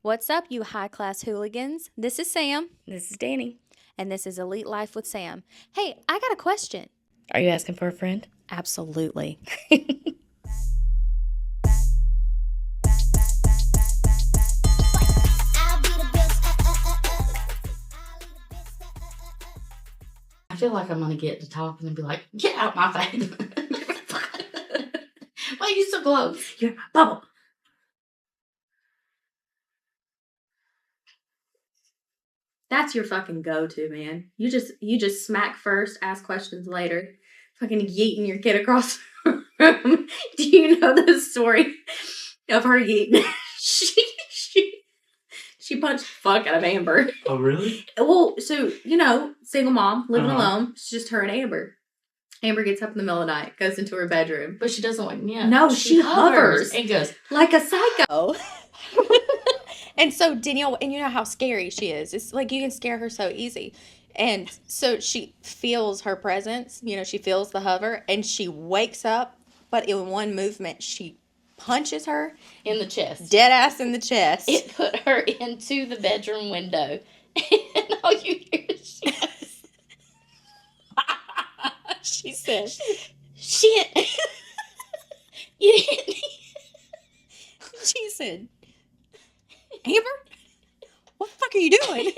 What's up, you high-class hooligans? This is Sam, This is Dani. and this is Elite Life with Sam. Hey, I got a question. Are you asking for a friend? Absolutely. I feel like I'm going to get to talking and be like, get out my face. Why are you so close? You're my bubble. That's your fucking go-to, man. You just smack first, ask questions later. Fucking yeeting your kid across the room. Do you know the story of her yeeting? She punched the fuck out of Amber. Oh, really? Well, so, single mom, living alone. It's just her and Amber. Amber gets up in the middle of the night, goes into her bedroom. But she doesn't wake me up. No, she hovers. And goes, Like a psycho. And so Danielle, and you know how scary she is. It's like you can scare her so easy. And so she feels her presence, she feels the hover, and she wakes up, but in one movement, she punches her in the chest. dead ass in the chest. It put her into the bedroom window. And all you hear is she goes, She said, shit. You hit me. She said, Amber, what the fuck are you doing?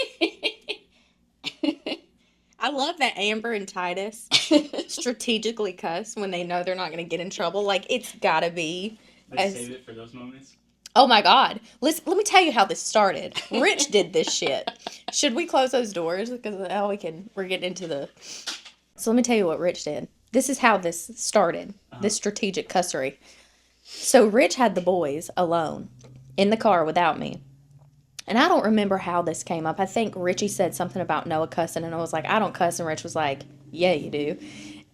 I love that Amber and Titus strategically cuss when they know they're not going to get in trouble. Like, it's got to be. Save it for those moments. Oh my God. Let me tell you how this started. Rich did this shit. Should we close those doors? Because we're getting into the. So let me tell you what Rich did. This is how this started, this strategic cussery. So Rich had the boys alone in the car without me. And I don't remember how this came up. I think Richie said something about Noah cussing, and I was like, I don't cuss. And Rich was like, yeah, you do.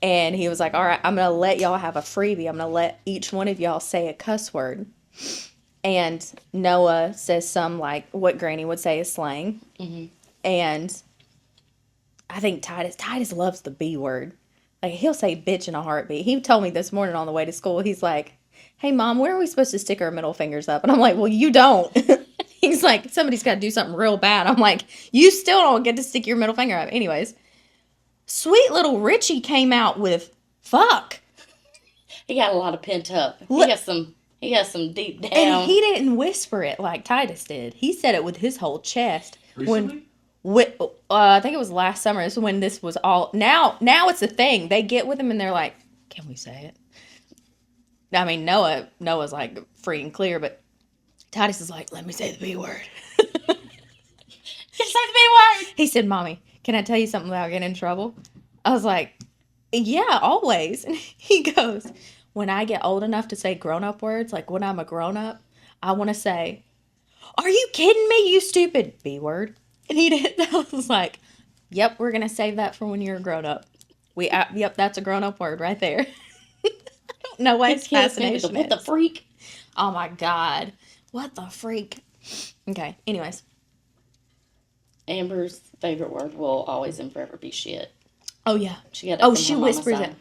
And he was like, all right, I'm going to let y'all have a freebie. I'm going to let each one of y'all say a cuss word. And Noah says some like what Granny would say is slang. Mm-hmm. And I think Titus loves the B word. Like, he'll say bitch in a heartbeat. He told me this morning on the way to school, he's like, hey, Mom, where are we supposed to stick our middle fingers up? And I'm like, well, you don't. He's like, somebody's got to do something real bad. I'm like, you still don't get to stick your middle finger up. Anyways, sweet little Richie came out with fuck. He got a lot of pent up. He got some deep down. And he didn't whisper it like Titus did. He said it with his whole chest. Recently? I think it was last summer. This is when this was all. Now it's a thing. They get with him and they're like, can we say it? I mean, Noah's like free and clear, but Titus is like, let me say the B word. Say the B word. He said, Mommy, can I tell you something without getting in trouble? I was like, yeah, always. And he goes, when I get old enough to say grown-up words, like when I'm a grown-up, I want to say, are you kidding me, you stupid B word? And he did. I was like, yep, we're going to save that for when you're a grown-up. Yep, that's a grown-up word right there. I don't know why it's fascination. What the freak? Oh my God. What the freak? Okay, anyways. Amber's favorite word will always and forever be shit. Oh, yeah. She got it she whispers it.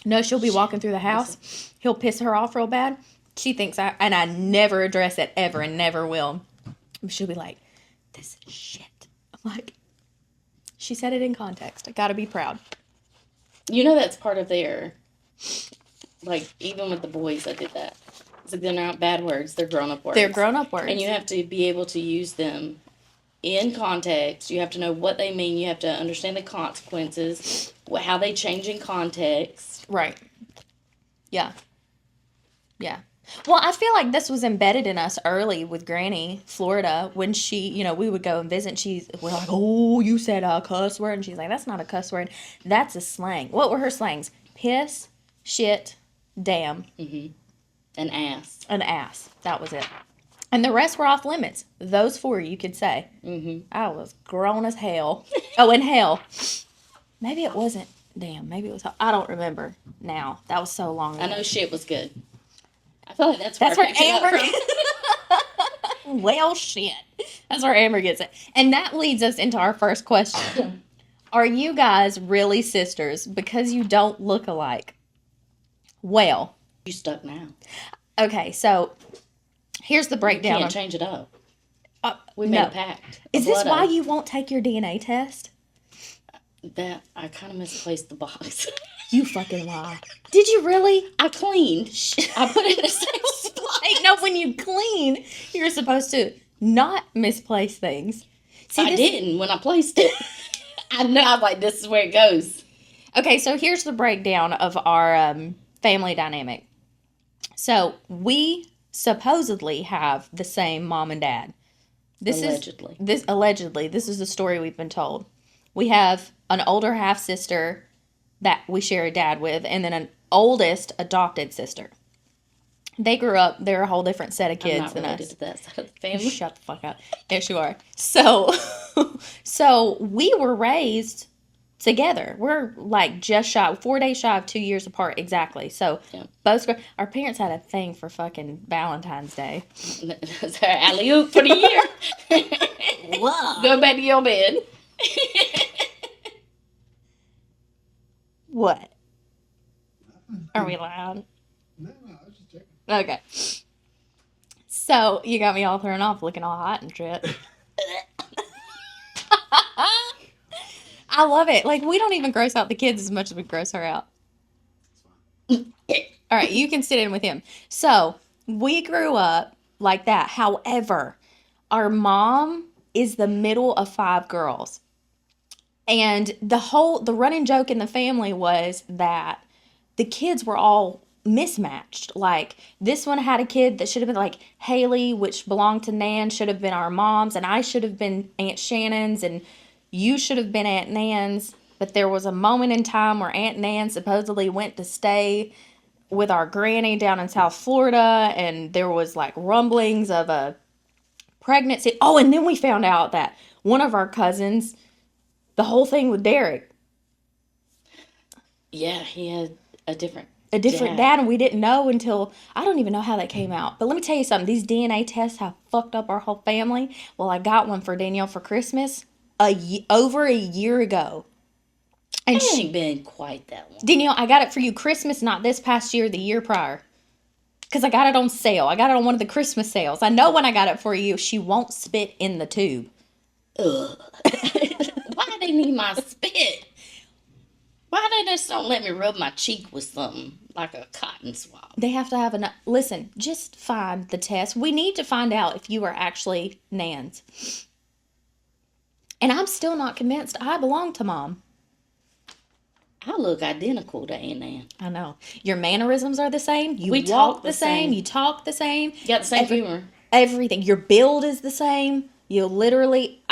No, she'll be walking through the house. He'll piss her off real bad. She thinks and I never address it ever and never will. She'll be like, this is shit. I'm like, she said it in context. I gotta be proud. You know that's part of their, like, even with the boys, I did that. It's like they're not bad words, they're grown-up words. They're grown-up words. And you have to be able to use them in context. You have to know what they mean. You have to understand the consequences, how they change in context. Right. Yeah. Yeah. Well, I feel like this was embedded in us early with Granny, Florida, when she, we would go and visit. We're like, oh, you said a cuss word. And she's like, that's not a cuss word. That's a slang. What were her slangs? Piss, shit, damn. Mm-hmm. An ass. An ass. That was it. And the rest were off limits. Those four, you could say. Mm-hmm. I was grown as hell. Oh, and hell. Maybe it wasn't. Damn, maybe it was. I don't remember now. That was so long ago. I know shit was good. I feel like that's where Amber. From. Well, shit. That's where Amber gets it. And that leads us into our first question. Are you guys really sisters because you don't look alike? Well. You stuck now. Okay, so here's the breakdown. You can't change it up. We made No. a pact. Is this why you won't take your DNA test? That I kind of misplaced the box. You fucking lie. Did you really? I cleaned. I put it in the same spot. No, when you clean, you're supposed to not misplace things. See, I didn't when I placed it. I know. I was like, this is where it goes. Okay, so here's the breakdown of our family dynamic. So we supposedly have the same mom and dad. Allegedly. This is the story we've been told. We have an older half sister that we share a dad with, and then an oldest adopted sister. They grew up; they're a whole different set of kids than I'm not related us. to that side of the family. Shut the fuck up. Yes, you are. So, so we were raised together. We're like just shy, 4 days shy of 2 years apart exactly. So Yeah. both our parents had a thing for fucking Valentine's Day. That's our alley-oop for the year. Whoa. Go back to your bed. What? Are we loud? No, I was just checking. Okay. So you got me all thrown off, looking all hot and shit. I love it. Like, we don't even gross out the kids as much as we gross her out. All right, you can sit in with him. So we grew up like that. However, our mom is the middle of 5 girls. And the running joke in the family was that the kids were all mismatched. Like, this one had a kid that should have been like Haley, which belonged to Nan, should have been our mom's, and I should have been Aunt Shannon's, and you should have been Aunt Nan's. But there was a moment in time where Aunt Nan supposedly went to stay with our granny down in South Florida, and there was like rumblings of a pregnancy. Oh, and then we found out that one of our cousins, the whole thing with Derek, Yeah, he had a different dad, and we didn't know until, I don't even know how that came out. But let me tell you something, these DNA tests have fucked up our whole family. Well, I got one for Danielle for Christmas over a year ago. And It ain't been quite that long. Danielle, I got it for you Christmas, not this past year, the year prior. Because I got it on sale. I got it on one of the Christmas sales. I know when I got it for you, she won't spit in the tube. Ugh. Why they need my spit? Why they just don't let me rub my cheek with something like a cotton swab? They have to have enough. Listen, just find the test. We need to find out if you are actually Nan's. And I'm still not convinced I belong to Mom. I look identical to Aunt Nan. I know. Your mannerisms are the same. You We walk talk the the same. same. You talk the same. You got the same humor. Everything. Your build is the same. You literally,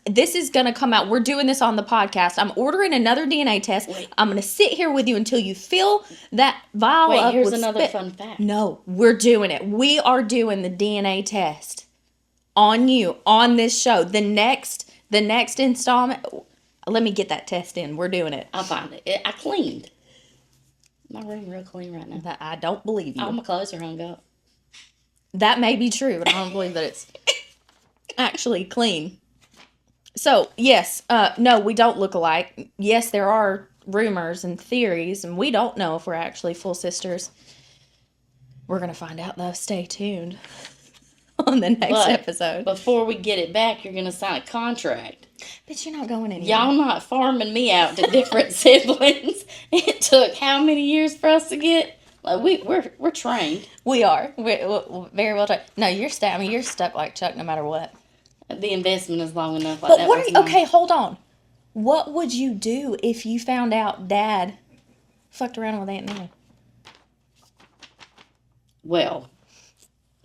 this is going to come out. We're doing this on the podcast. I'm ordering another DNA test. Wait. I'm going to sit here with you until you fill that vial Wait, up here's with another spit. fun fact. No, we're doing it. We are doing the DNA test on you, on this show. The next installment, let me get that test in. We're doing it. I'll find it. I cleaned. My room real clean right now. I don't believe you. All my clothes are hung up. That may be true, but I don't believe that it's actually clean. So, yes, no, we don't look alike. Yes, there are rumors and theories, and we don't know if we're actually full sisters. We're going to find out, though. Stay tuned on the next episode. Before we get it back, you're going to sign a contract. But you're not going anywhere. Y'all not farming me out to different siblings. It took how many years for us to get? Like we're trained. We are. We're very well trained. No, you're stuck. I mean, you're stuck like Chuck no matter what. The investment is long enough. Like But that what was are you, mine. okay, hold on. What would you do if you found out Dad fucked around with Aunt Nan? Well,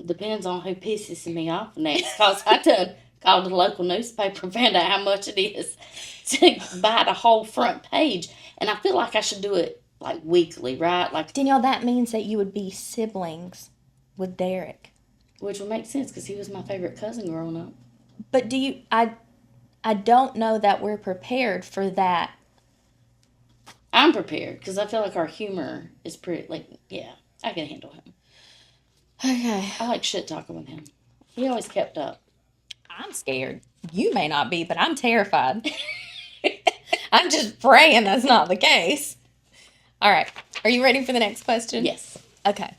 depends on who pisses me off next. Because I done called the local newspaper and found out how much it is to buy the whole front page. And I feel like I should do it like weekly, right? Like, Danielle, that means that you would be siblings with Derek. which would make sense because he was my favorite cousin growing up. But do you, I don't know that we're prepared for that. I'm prepared because I feel like our humor is pretty, like, yeah, I can handle him. Okay. I like shit talking with him. He always kept up. I'm scared. You may not be, but I'm terrified. I'm just praying that's not the case. All right. Are you ready for the next question? Yes. Okay.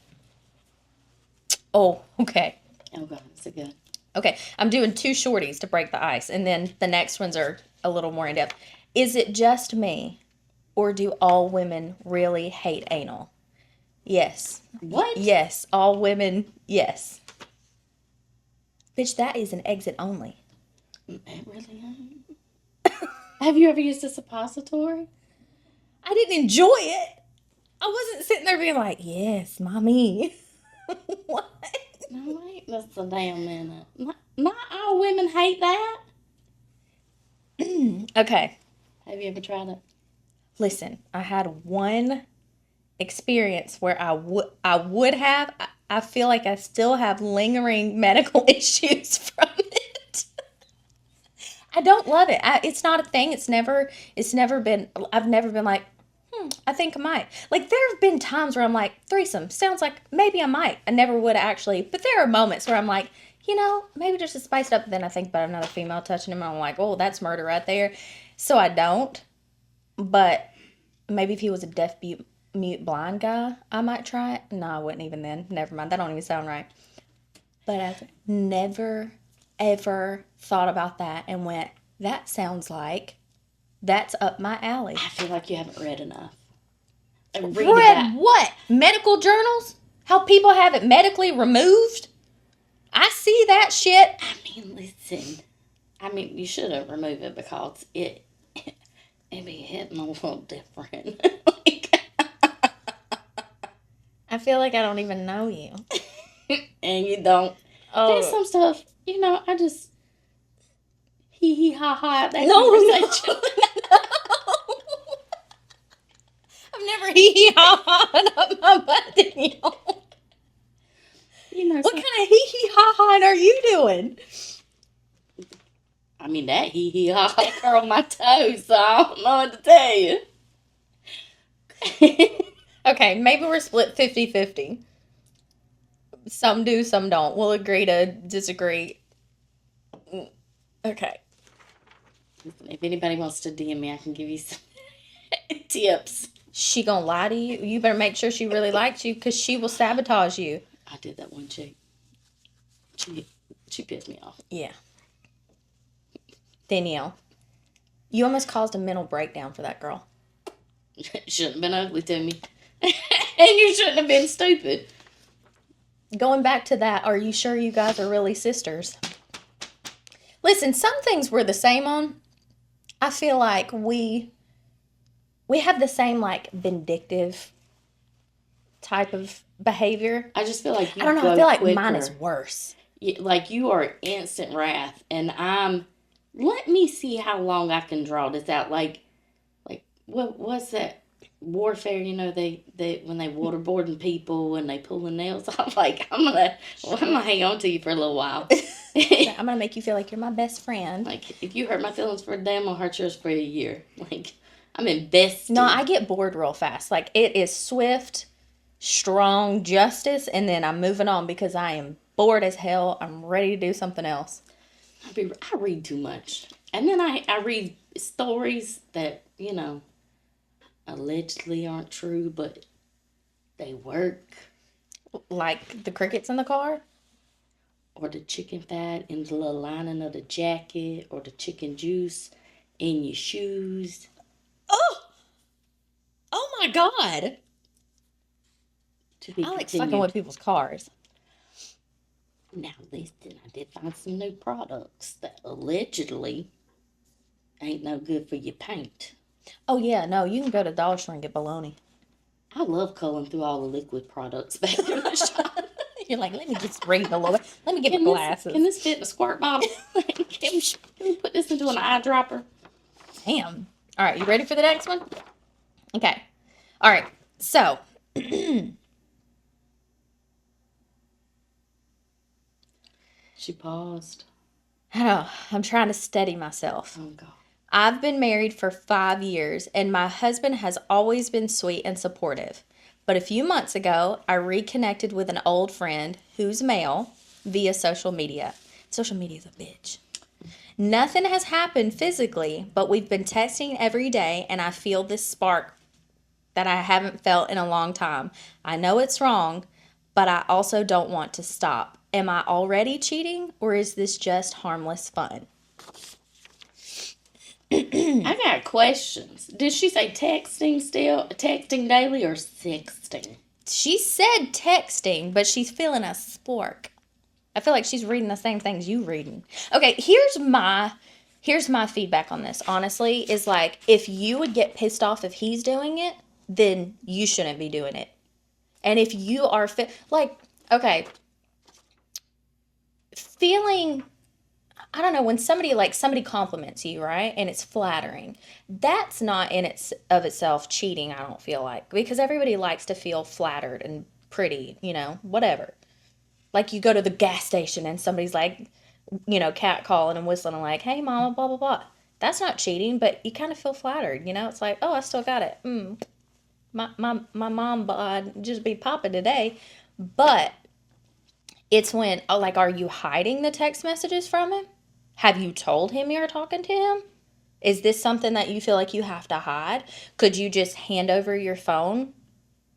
Oh, okay. Oh, God, is it good? Okay, I'm doing 2 shorties to break the ice, and then the next ones are a little more in depth. Is it just me, or do all women really hate anal? Yes. What? Yes, all women, yes. Bitch, that is an exit only. It really ain't. Have you ever used a suppository? I didn't enjoy it. I wasn't sitting there being like, yes, mommy. What? No, wait, that's a damn minute. Not all women hate that. Okay, Have you ever tried it? listen, I had one experience where I would have. I feel like I still have lingering medical issues from it. I don't love it. It's not a thing. It's never been. I've never been like, I think I might. Like there have been times where I'm like, threesome sounds like maybe I might. I never would actually, but there are moments where I'm like, maybe just to spice it up. Then I think about another female touching him, and I'm like, oh, that's murder right there. So I don't. But maybe if he was a deaf, mute, blind guy, I might try it. No, I wouldn't even then. Never mind. That don't even sound right. But I've never, ever thought about that and went, that sounds like that's up my alley. I feel like you haven't read enough. Read what? Medical journals? How people have it medically removed? I see that shit. I mean, listen. I mean, you should have removed it because it be hitting a little different. I feel like I don't even know you. And you don't. Oh. There's some stuff, I just hee ha ha at that No. conversation. I've never hee ha ha up my butt, Danielle. What kind of hee hee ha ha are you doing? I mean, that hee hee ha ha curled my toes, so I don't know what to tell you. Okay, maybe we're split 50-50. Some do, some don't. We'll agree to disagree. Okay. If anybody wants to DM me, I can give you some tips. She gonna lie to you? You better make sure she really likes you, because she will sabotage you. I did that one chick. She pissed me off. Yeah. Danielle, you almost caused a mental breakdown for that girl. Shouldn't have been ugly to me. And you shouldn't have been stupid. Going back to that, are you sure you guys are really sisters? Listen, some things we're the same on. I feel like we have the same, like, vindictive type of behavior. I just feel like I don't know. I feel like mine is worse. Like you are instant wrath, and let me see how long I can draw this out. Like what's that warfare? They when they waterboarding people and they pulling nails off. Like I'm gonna hang on to you for a little while. I'm gonna make you feel like you're my best friend. Like if you hurt my feelings for a day, I'm gonna hurt yours for a year. Like I'm invested. No, I get bored real fast. Like it is swift, strong justice, and then I'm moving on because I am bored as hell. I'm ready to do something else. I read too much. And then I read stories that, allegedly aren't true, but they work. Like the crickets in the car? Or the chicken fat in the little lining of the jacket, or the chicken juice in your shoes. Oh my God. To be I like continued. fucking with people's cars. Now listen, I did find some new products that allegedly ain't no good for your paint. Oh yeah, no, you can go to Dollar Store and get bologna. I love culling through all the liquid products back in the shop. You're like, let me just read a little bit. Let me get my glasses. Can this fit in a squirt bottle? Can we put this into an eyedropper? Damn. All right, you ready for the next one? Okay. All right, so. She paused. I know, I'm trying to steady myself. Oh, God. I've been married for 5 years, and my husband has always been sweet and supportive. But a few months ago, I reconnected with an old friend who's male via social media. Social media's a bitch. Nothing has happened physically, but we've been texting every day, and I feel this spark that I haven't felt in a long time. I know it's wrong, but I also don't want to stop. am I already cheating or is this just harmless fun? I got questions. Did she say texting still? Texting daily or sexting? She said texting, but she's feeling a spork. I feel like she's reading the same things you reading. Okay, here's my feedback on this. Honestly, is like if you would get pissed off if he's doing it, then you shouldn't be doing it. And if you are feeling, I don't know, when somebody compliments you, right? And it's flattering. That's not in its of itself cheating, I don't feel like. Because everybody likes to feel flattered and pretty, whatever. Like you go to the gas station and somebody's like, catcalling and whistling and like, hey mama, blah, blah, blah. That's not cheating, but you kind of feel flattered, It's like, oh, I still got it. My mom just be popping today. But it's when, are you hiding the text messages from him? Have you told him you're talking to him? Is this something that you feel like you have to hide? Could you just hand over your phone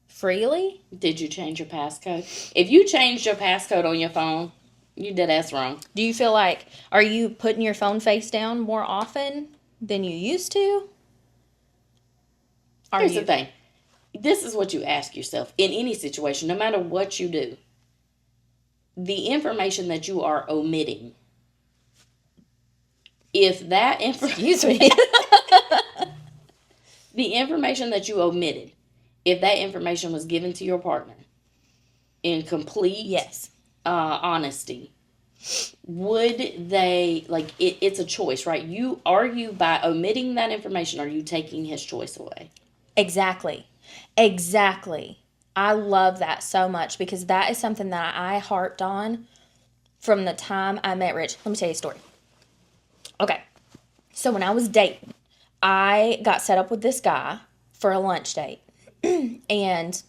freely? Did you change your passcode? If you changed your passcode on your phone, you did ass wrong. Do you feel like, are you putting your phone face down more often than you used to? Here's the thing. This is what you ask yourself in any situation, no matter what you do. The information that you are omitting, if that Excuse me. the information that you omitted, if that information was given to your partner in complete honesty, would they, it's a choice, right? Are you by omitting that information, are you taking his choice away? Exactly. I love that so much because that is something that I harped on from the time I met Rich. Let me tell you a story. Okay. So when I was dating, I got set up with this guy for a lunch date. And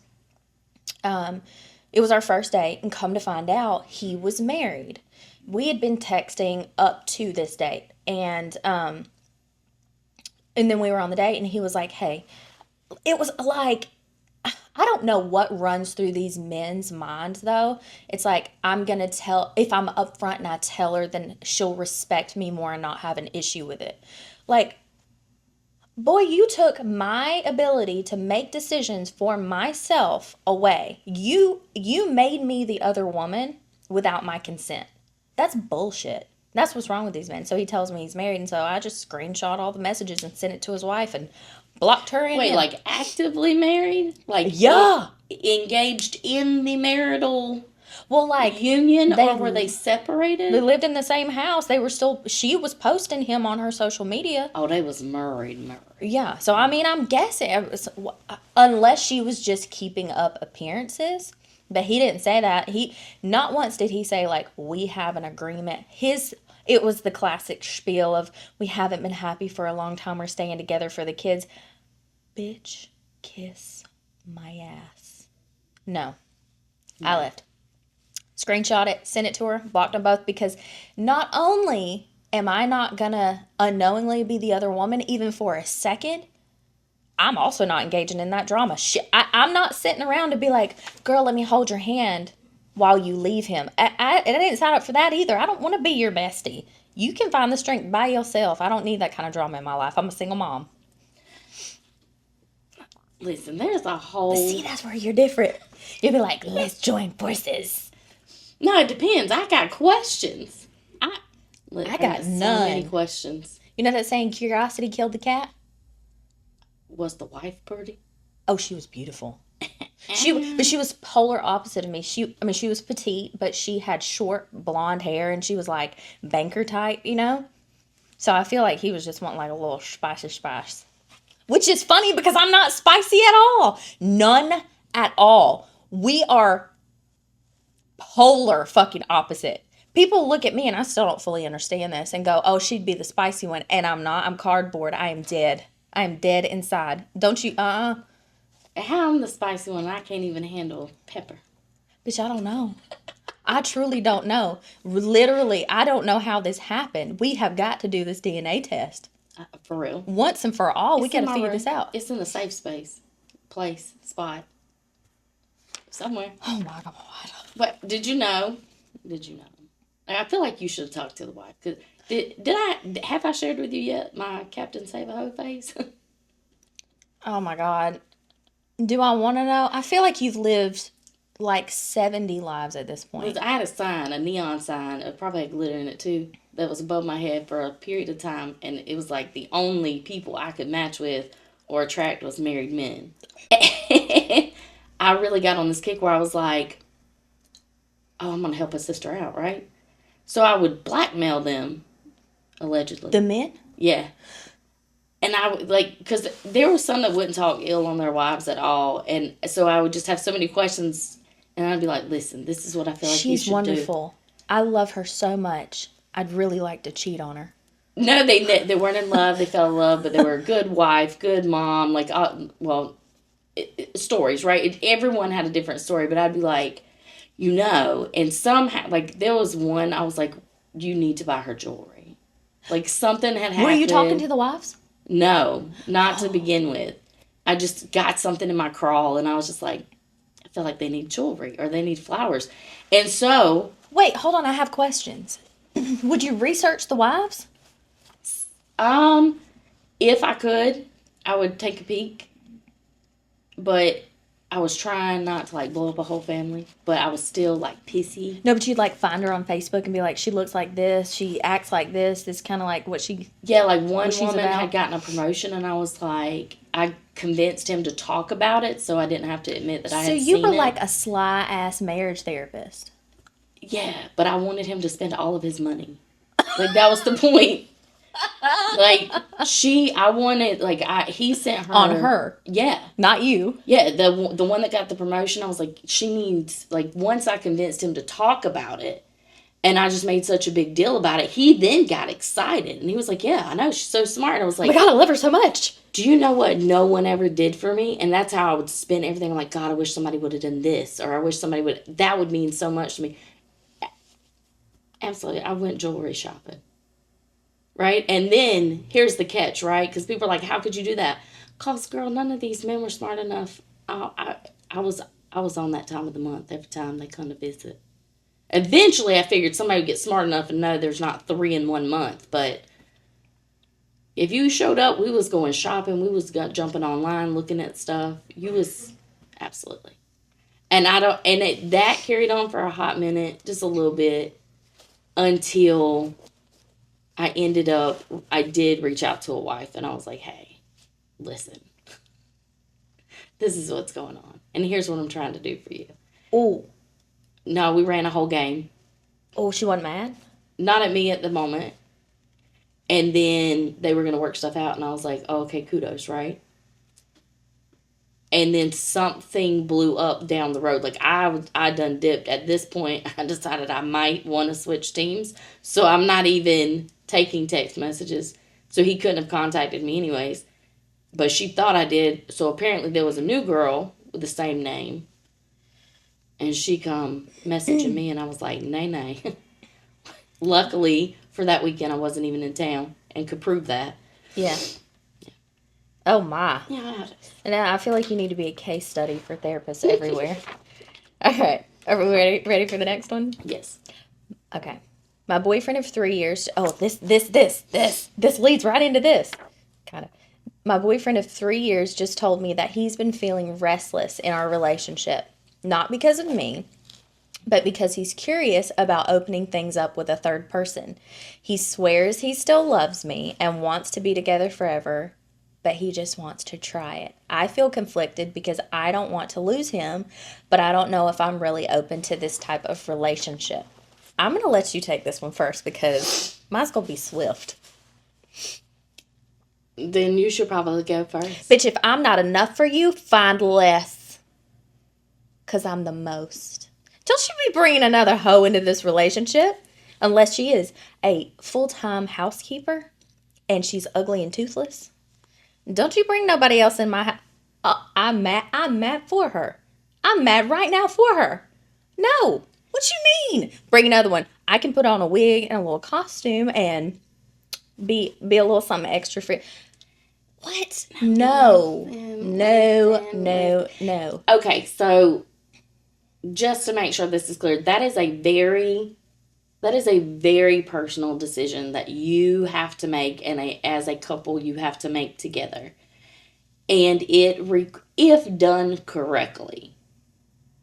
it was our first date, and come to find out, he was married. We had been texting up to this date, and then we were on the date, and he was like, hey, it was like, I don't know what runs through these men's minds, though. It's like, if I'm upfront and I tell her, then she'll respect me more and not have an issue with it. Like, boy, you took my ability to make decisions for myself away. You made me the other woman without my consent. That's bullshit. That's what's wrong with these men. So he tells me he's married, and so I just screenshot all the messages and sent it to his wife and blocked her in. Wait, like actively married? Yeah. Engaged in the marital union, or were they separated? They lived in the same house. She was posting him on her social media. Oh, they was married. Yeah. So, I mean, I'm guessing, unless she was just keeping up appearances, but he didn't say that. Not once did he say, we have an agreement. It was the classic spiel of, we haven't been happy for a long time. We're staying together for the kids. Bitch, kiss my ass. No. I left. Screenshot it, sent it to her, blocked them both, because not only am I not gonna unknowingly be the other woman even for a second, I'm also not engaging in that drama. I'm not sitting around to be like, girl, let me hold your hand while you leave him. I didn't sign up for that either. I don't want to be your bestie. You can find the strength by yourself. I don't need that kind of drama in my life. I'm a single mom. Listen, there's a whole... But see, that's where you're different. You'll be like, let's join forces. No, it depends. I got questions. I got none. So many questions. You know that saying, curiosity killed the cat? Was the wife pretty? Oh, she was beautiful. But she was polar opposite of me. She was petite, but she had short blonde hair, and she was like banker type, So I feel like he was just wanting a little spice. Which is funny because I'm not spicy at all. None at all. We are polar fucking opposite. People look at me, and I still don't fully understand this, and go, oh, she'd be the spicy one, and I'm not. I'm cardboard. I am dead. I am dead inside. Don't you, How I'm the spicy one, I can't even handle pepper. Bitch, I don't know. I truly don't know. Literally, I don't know how this happened. We have got to do this DNA test. For real. Once and for all, we got to figure this out. It's in a safe spot. Somewhere. Oh my God. But did you know did you know? I feel like you should have talked to the wife. Cause have I shared with you yet my Captain Save-A-Ho phase? Oh my God. Do I want to know? I feel like you've lived like 70 lives at this point. I had a sign, a neon sign, it probably had glitter in it too, that was above my head for a period of time, and it was like the only people I could match with or attract was married men. I really got on this kick where I was like, oh, I'm going to help a sister out, right? So I would blackmail them, allegedly. The men? Yeah. And I would, like, because there were some that wouldn't talk ill on their wives at all. And so I would just have so many questions. And I'd be like, listen, this is what I feel like you should do. She's wonderful. I love her so much. I'd really like to cheat on her. No, they weren't in love. They fell in love, but they were a good wife, good mom. Like, stories, right? Everyone had a different story. But I'd be like, and somehow, like, there was one, I was like, you need to buy her jewelry. Like, something had happened. Were you talking to the wives? No, not to begin with. I just got something in my crawl, and I was just like, I feel like they need jewelry or they need flowers. And so... Wait, hold on, I have questions. Would you research the wives? If I could, I would take a peek. But I was trying not to, like, blow up a whole family. But I was still, like, pissy. No, but you'd, like, find her on Facebook and be like, she looks like this, she acts like this kind of like what she... Yeah, like, one she's woman about. had gotten a promotion, and I was like... I convinced him to talk about it, so I didn't have to admit that I had seen it. So you were like a sly-ass marriage therapist. Yeah, but I wanted him to spend all of his money. Like, that was the point. Like, he sent her. On her. Yeah. Not you. Yeah, the one that got the promotion, I was like, she needs, like, once I convinced him to talk about it, and I just made such a big deal about it, he then got excited. And he was like, yeah, I know, she's so smart. And I was like, Oh my God, I love her so much. Do you know what no one ever did for me? And that's how I would spend everything. I'm like, God, I wish somebody would have done this. Or I wish somebody would. That would mean so much to me. Absolutely. I went jewelry shopping. Right? And then, here's the catch, right? Because people are like, how could you do that? Because, girl, none of these men were smart enough. I was on that time of the month every time they come to visit. Eventually, I figured somebody would get smart enough and know there's not 3 in 1 month. But if you showed up, we was going shopping. We was jumping online, looking at stuff. You was... Absolutely. And that carried on for a hot minute, just a little bit, until I did reach out to a wife, and I was like, hey, listen, this is what's going on. And here's what I'm trying to do for you. Oh. No, we ran a whole game. Oh, she wasn't mad? Not at me at the moment. And then they were going to work stuff out, and I was like, oh, okay, kudos, right? And then something blew up down the road. Like, I done dipped. At this point, I decided I might want to switch teams. So I'm not even taking text messages. So he couldn't have contacted me anyways. But she thought I did. So apparently there was a new girl with the same name. And she come messaging me, and I was like, nay. Luckily, for that weekend, I wasn't even in town and could prove that. Yeah. Oh, my. Yeah. And I feel like you need to be a case study for therapists everywhere. All right. Are we ready for the next one? Yes. Okay. My boyfriend of 3 years... Oh, this leads right into this. Kind of. My boyfriend of 3 years just told me that he's been feeling restless in our relationship. Not because of me, but because he's curious about opening things up with a third person. He swears he still loves me and wants to be together forever, but he just wants to try it. I feel conflicted because I don't want to lose him, but I don't know if I'm really open to this type of relationship. I'm going to let you take this one first because mine's going to be swift. Then you should probably go first. Bitch, if I'm not enough for you, find less. Because I'm the most. Don't you be bringing another hoe into this relationship. Unless she is a full-time housekeeper and she's ugly and toothless. Don't you bring nobody else in my house. I'm mad for her. I'm mad right now for her. No. What you mean? Bring another one. I can put on a wig and a little costume and be a little something extra for you. What? No. Okay, so just to make sure this is clear, that is a very personal decision that you have to make, and as a couple you have to make together. And if done correctly,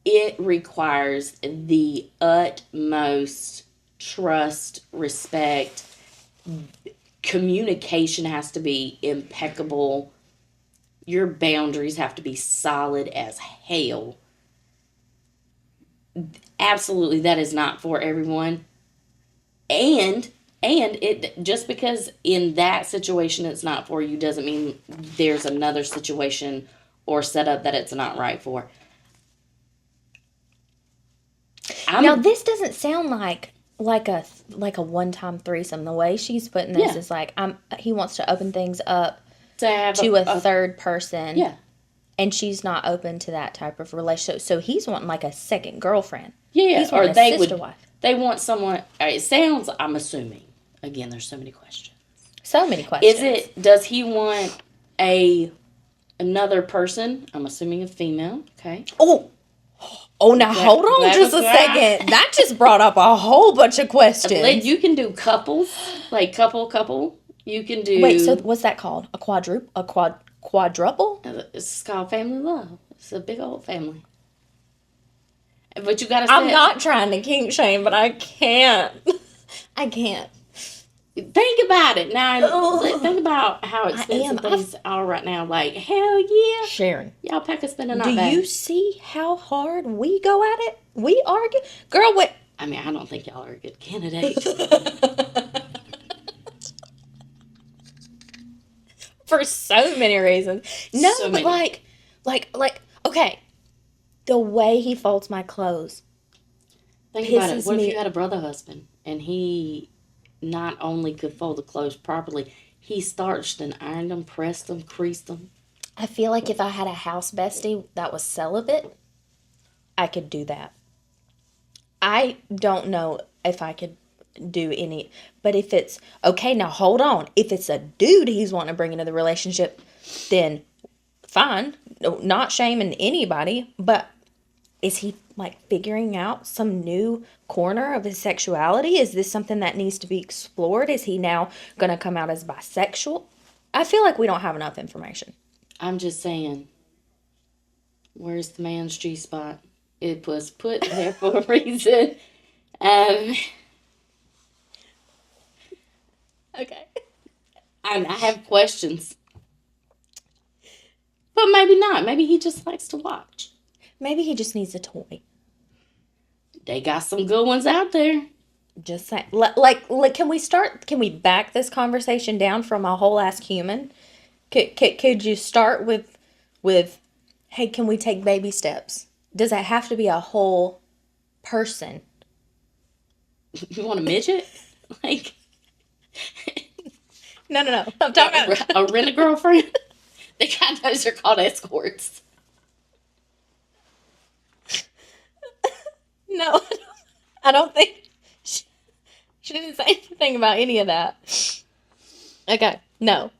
it requires the utmost trust, respect. Communication has to be impeccable. Your boundaries have to be solid as hell. Absolutely, that is not for everyone. And it just because in that situation it's not for you doesn't mean there's another situation or setup that it's not right for. Now this doesn't sound like a one-time threesome. The way she's putting this is like he wants to open things up to have to a third person. Yeah. And she's not open to that type of relationship. So he's wanting like a second girlfriend. Yeah, he's wanting a sister wife. They want someone. It sounds. I'm assuming. Again, there's so many questions. So many questions. Does he want another person? I'm assuming a female. Okay. Oh, now hold on just a second. That just brought up a whole bunch of questions. You can do couples, like couple. You can do. Wait, so what's that called? A quadruple? It's called family love. It's a big old family. But you gotta say, I'm not trying to kink shame, but I can't. I can't. Think about it now. Think about how expensive things are right now. Like, hell yeah. Sharon. Y'all pack a spending. Do you see how hard we go at it? We argue. Girl, what? I mean, I don't think y'all are a good candidate. For so many reasons. No, so but many. like, okay. The way he folds my clothes. Think about it. What if you had a brother husband and he not only could fold the clothes properly, he starched and ironed them, pressed them, creased them. I feel like if I had a house bestie that was celibate, I could do that. I don't know if I could do any, but if it's, okay, now hold on. If it's a dude he's wanting to bring into the relationship, then fine. Not shaming anybody, but is he like figuring out some new corner of his sexuality? Is this something that needs to be explored? Is he now going to come out as bisexual? I feel like we don't have enough information. I'm just saying, where's the man's G-spot? It was put there for a reason. Okay. I have questions. But maybe not. Maybe he just likes to watch. Maybe he just needs a toy. They got some good ones out there. Just saying. Like, can we back this conversation down from a whole ass human? Could you start with, hey, can we take baby steps? Does it have to be a whole person? You want a midget? Like, no. I'm talking about a rent-a-girlfriend. They got those are called escorts. No, I don't think she didn't say anything about any of that. Okay, no,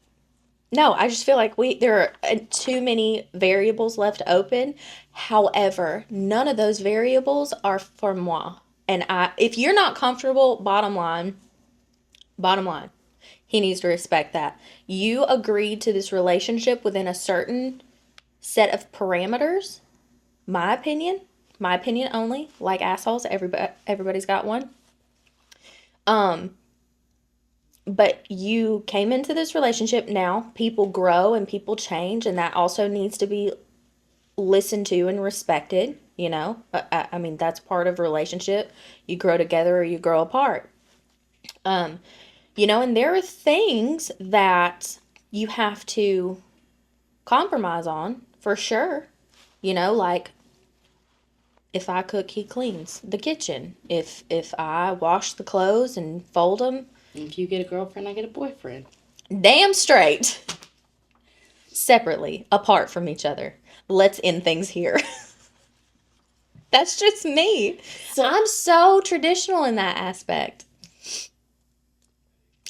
I just feel like there are too many variables left open. However, none of those variables are for moi. And if you're not comfortable, bottom line, he needs to respect that. You agreed to this relationship within a certain set of parameters. My opinion only. Like assholes, everybody's got one. But you came into this relationship. Now people grow and people change, and that also needs to be listened to and respected. You know, I mean, that's part of a relationship. You grow together or you grow apart. You know, and there are things that you have to compromise on for sure. You know, like if I cook, he cleans the kitchen. If I wash the clothes and fold them. If you get a girlfriend, I get a boyfriend. Damn straight. Separately, apart from each other. Let's end things here. That's just me. So I'm so traditional in that aspect.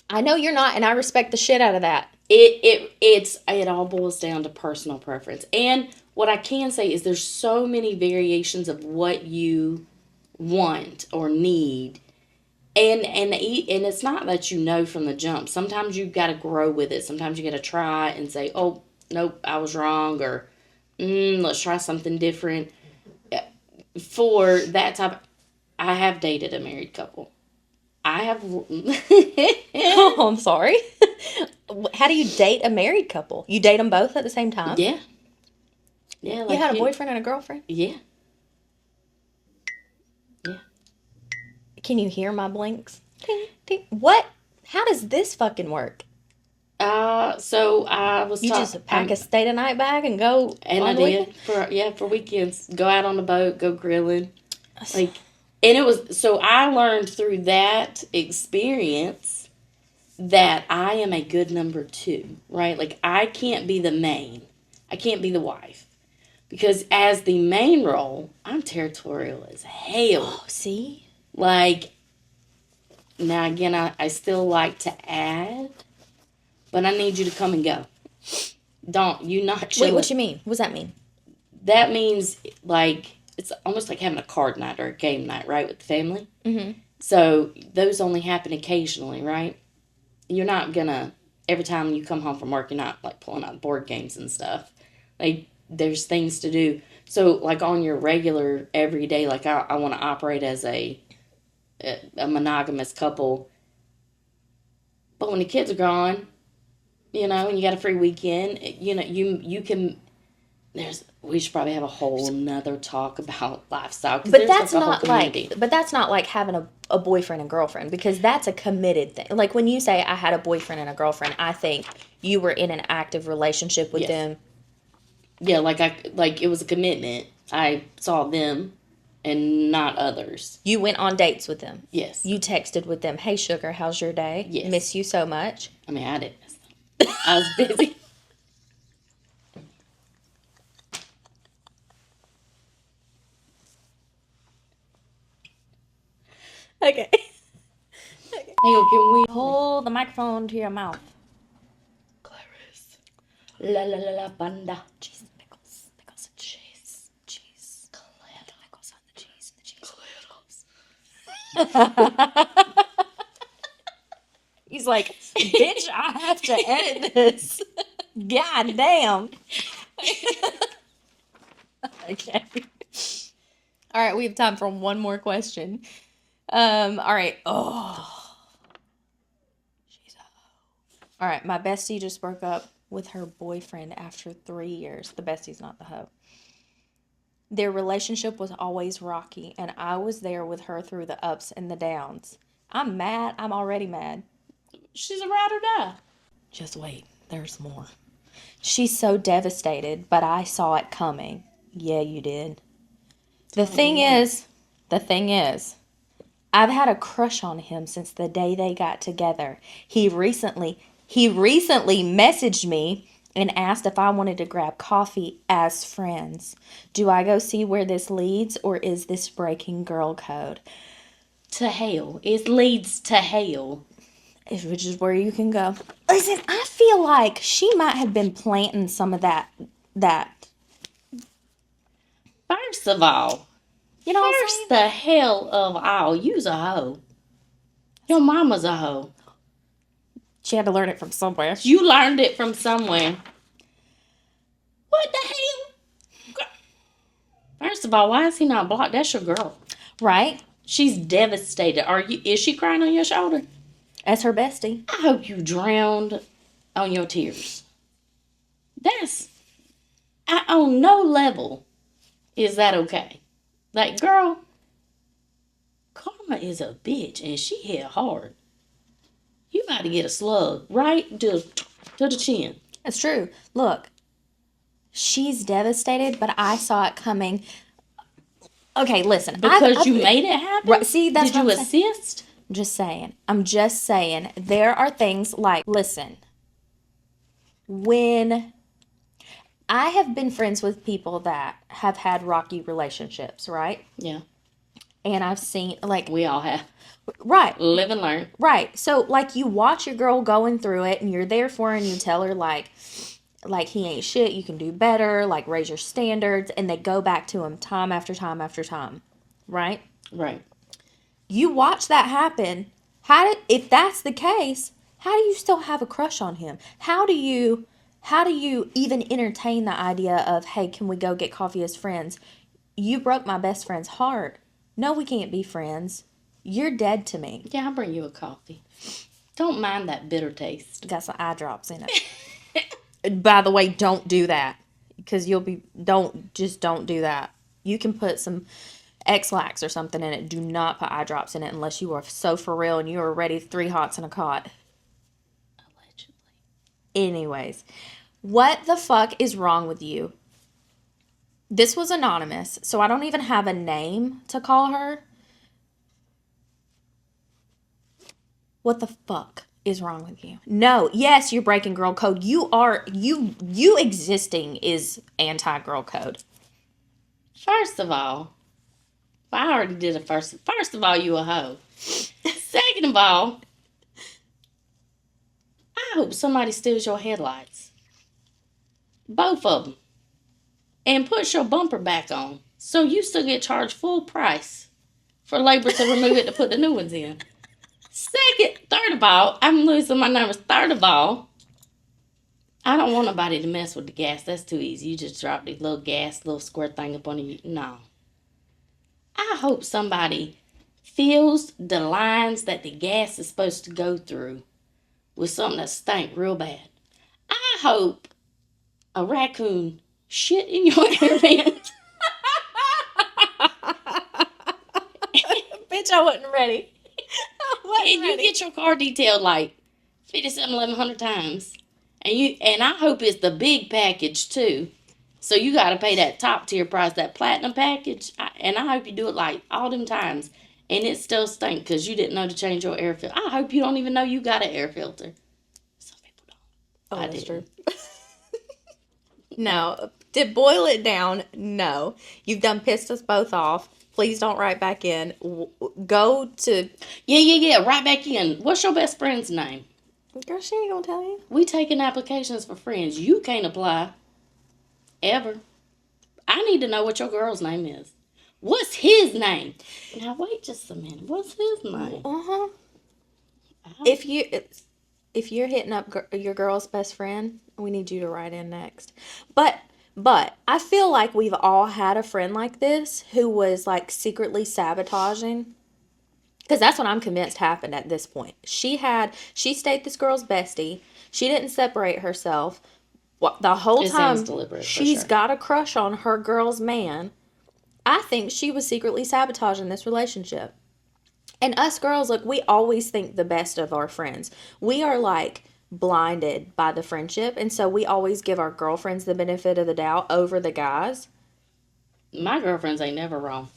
I know you're not, and I respect the shit out of that. It all boils down to personal preference. And what I can say is there's so many variations of what you want or need. And it's not that you know from the jump. Sometimes you've got to grow with it. Sometimes you got to try and say, oh, nope, I was wrong, or let's try something different. For that type, I have dated a married couple. I have. Oh, I'm sorry. How do you date a married couple? You date them both at the same time? Yeah. Yeah. You had a boyfriend and a girlfriend? Yeah. Can you hear my blinks? Ding, ding. What? How does this fucking work? So I was. You just pack a stay night bag and go. And on I the weekend? for weekends, go out on the boat, go grilling, and it was. So I learned through that experience that I am a good number 2, right? Like I can't be the main, I can't be the wife, because as the main role, I'm territorial as hell. Oh, see. Like, now again, I still like to add, but I need you to come and go. Don't, you not chill. Wait, what you mean? What does that mean? That means, like, it's almost like having a card night or a game night, right, with the family. Mm-hmm. So, those only happen occasionally, right? You're not gonna, every time you come home from work, you're not, like, pulling out board games and stuff. Like, there's things to do. So, like, on your regular, everyday, like, I want to operate as a monogamous couple. But when the kids are gone, and you got a free weekend, you can, we should probably have a whole nother talk about lifestyle. But that's not like having a boyfriend and girlfriend, because that's a committed thing. Like when you say I had a boyfriend and a girlfriend, I think you were in an active relationship with them. Yeah, like it was a commitment. I saw them and not others. You went on dates with them. Yes. You texted with them, hey sugar, how's your day? Yes. Miss you so much. I mean, I didn't miss them. I was busy. Okay. Hang on, can we Hold the microphone to your mouth. Clarice. La la la la banda. Cheese and pickles. Pickles and cheese. Cheese. Pickles on the cheese and the cheese. He's like, bitch, I have to edit this. God damn. Okay. All right, we have time for one more question. All right. Oh. She's a hoe. All right, my bestie just broke up with her boyfriend after 3 years. The bestie's not the hoe. Their relationship was always rocky, and I was there with her through the ups and the downs. I'm mad. I'm already mad. She's a ride or die. Just wait. There's more. She's so devastated, but I saw it coming. Yeah, you did. The thing is, I've had a crush on him since the day they got together. He recently messaged me and asked if I wanted to grab coffee as friends. Do I go see where this leads, or is this breaking girl code? To hell. It leads to hell. Which is where you can go. Listen, I feel like she might have been planting some of that. First of all, first the hell of all, you's a hoe. Your mama's a hoe. She had to learn it from somewhere. You learned it from somewhere. What the hell? First of all, why is he not blocked? That's your girl. Right? She's devastated. Is she crying on your shoulder? As her bestie. I hope you drowned on your tears. On no level is that okay. Like, girl, Karma is a bitch, and she hit hard. You about to get a slug right to the chin. That's true. Look, she's devastated, but I saw it coming. Okay, listen. Because you made it happen? Right, see, that's Did what you I'm saying. assist? I'm just saying, there are things like, listen, when I have been friends with people that have had rocky relationships, right? Yeah. And I've seen, like... We all have. Right. Live and learn. Right. So, like, you watch your girl going through it, and you're there for her, and you tell her, like, like he ain't shit, you can do better, like raise your standards, and they go back to him time after time after time, right? Right. You watch that happen. If that's the case, how do you still have a crush on him? How do you even entertain the idea of, hey, can we go get coffee as friends? You broke my best friend's heart. No, we can't be friends. You're dead to me. Yeah, I'll bring you a coffee. Don't mind that bitter taste. Got some eye drops in it. By the way, don't do that. Because don't do that. You can put some X-Lax or something in it. Do not put eye drops in it unless you are so for real and you are ready 3 hots in a cot. Allegedly. Anyways, what the fuck is wrong with you? This was anonymous, so I don't even have a name to call her. What the fuck is wrong with you? No, yes, you're breaking girl code. You existing is anti-girl code. First of all, I already did it first. First of all, you a hoe. Second of all, I hope somebody steals your headlights. Both of them. And puts your bumper back on. So you still get charged full price for labor to remove it to put the new ones in. Third of all, I'm losing my numbers. Third of all, I don't want nobody to mess with the gas. That's too easy. You just drop the little square thing up on you. No. I hope somebody fills the lines that the gas is supposed to go through with something that stank real bad. I hope a raccoon shit in your air vent. Bitch, I wasn't ready. And you get your car detailed like 5,700 times. And I hope it's the big package too. So you got to pay that top tier price, that platinum package. And I hope you do it like all them times. And it still stink because you didn't know to change your air filter. I hope you don't even know you got an air filter. Some people don't. Oh, that's true. No. To boil it down, no. You've done pissed us both off. Please don't write back in. Go to... Yeah. Right back in. What's your best friend's name? Girl, she ain't gonna tell you. We taking applications for friends. You can't apply. Ever. I need to know what your girl's name is. What's his name? Now, wait just a minute. What's his name? Uh-huh. If you're hitting up your girl's best friend, we need you to write in next. But I feel like we've all had a friend like this who was like secretly sabotaging. Because that's what I'm convinced happened at this point. She stayed this girl's bestie. She didn't separate herself. The whole time she's got a crush on her girl's man. I think she was secretly sabotaging this relationship. And us girls, look, we always think the best of our friends. We are like blinded by the friendship. And so we always give our girlfriends the benefit of the doubt over the guys. My girlfriends ain't never wrong.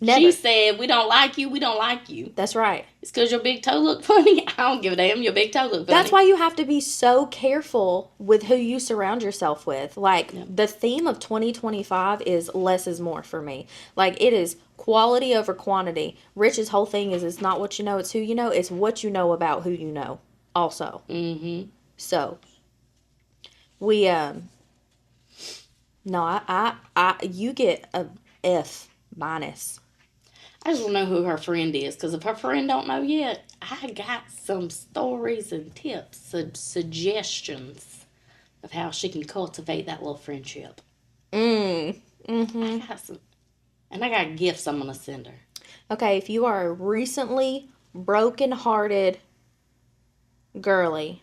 Never. She said, we don't like you, we don't like you. That's right. It's because your big toe look funny. I don't give a damn, your big toe look funny. That's why you have to be so careful with who you surround yourself with. Like, The theme of 2025 is less is more for me. Like, it is quality over quantity. Rich's whole thing is it's not what you know, it's who you know. It's what you know about who you know also. Mm-hmm. So, we, no, you get a F minus. I just want to know who her friend is, because if her friend don't know yet, I got some stories and tips, some suggestions of how she can cultivate that little friendship. Mm-hmm. I got some, and I got gifts I'm going to send her. Okay, if you are a recently broken-hearted girly,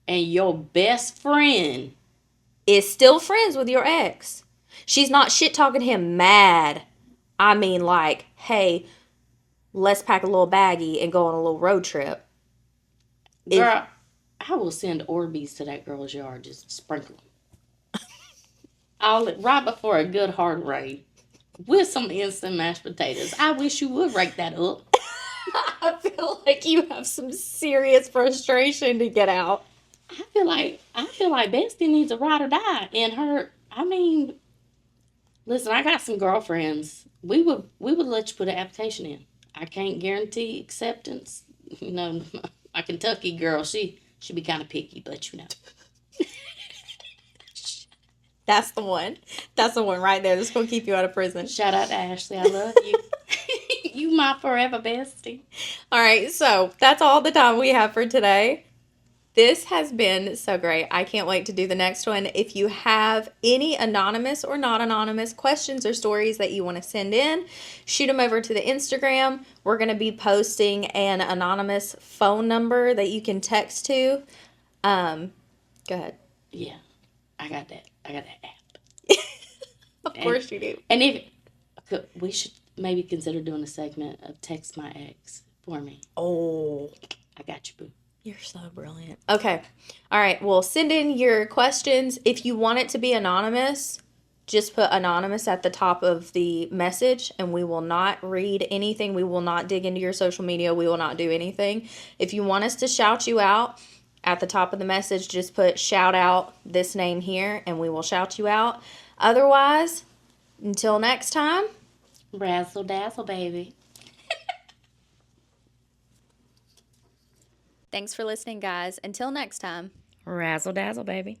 and your best friend is still friends with your ex, she's not shit-talking him mad. I mean, like, hey, let's pack a little baggie and go on a little road trip. Girl, I will send Orbeez to that girl's yard. Just sprinkle them. Right before a good hard rain. With some instant mashed potatoes. I wish you would rake that up. I feel like you have some serious frustration to get out. I feel like Bestie needs a ride or die. And listen, I got some girlfriends. We would let you put an application in. I can't guarantee acceptance. You know, my Kentucky girl, she be kind of picky, but you know. That's the one. That's the one right there. That's going to keep you out of prison. Shout out to Ashley. I love you. You my forever bestie. All right, so that's all the time we have for today. This has been so great. I can't wait to do the next one. If you have any anonymous or not anonymous questions or stories that you want to send in, shoot them over to the Instagram. We're going to be posting an anonymous phone number that you can text to. Go ahead. Yeah, I got that. I got that app. Of course you do. And if we should maybe consider doing a segment of text my ex for me. Oh, I got you, boo. you're so brilliant. Okay. All right. Well, send in your questions. If you want it to be anonymous, just put anonymous at the top of the message and we will not read anything. We will not dig into your social media. We will not do anything. If you want us to shout you out at the top of the message, just put shout out this name here and we will shout you out. Otherwise, until next time. Razzle dazzle, baby. Thanks for listening, guys. Until next time. Razzle dazzle, baby.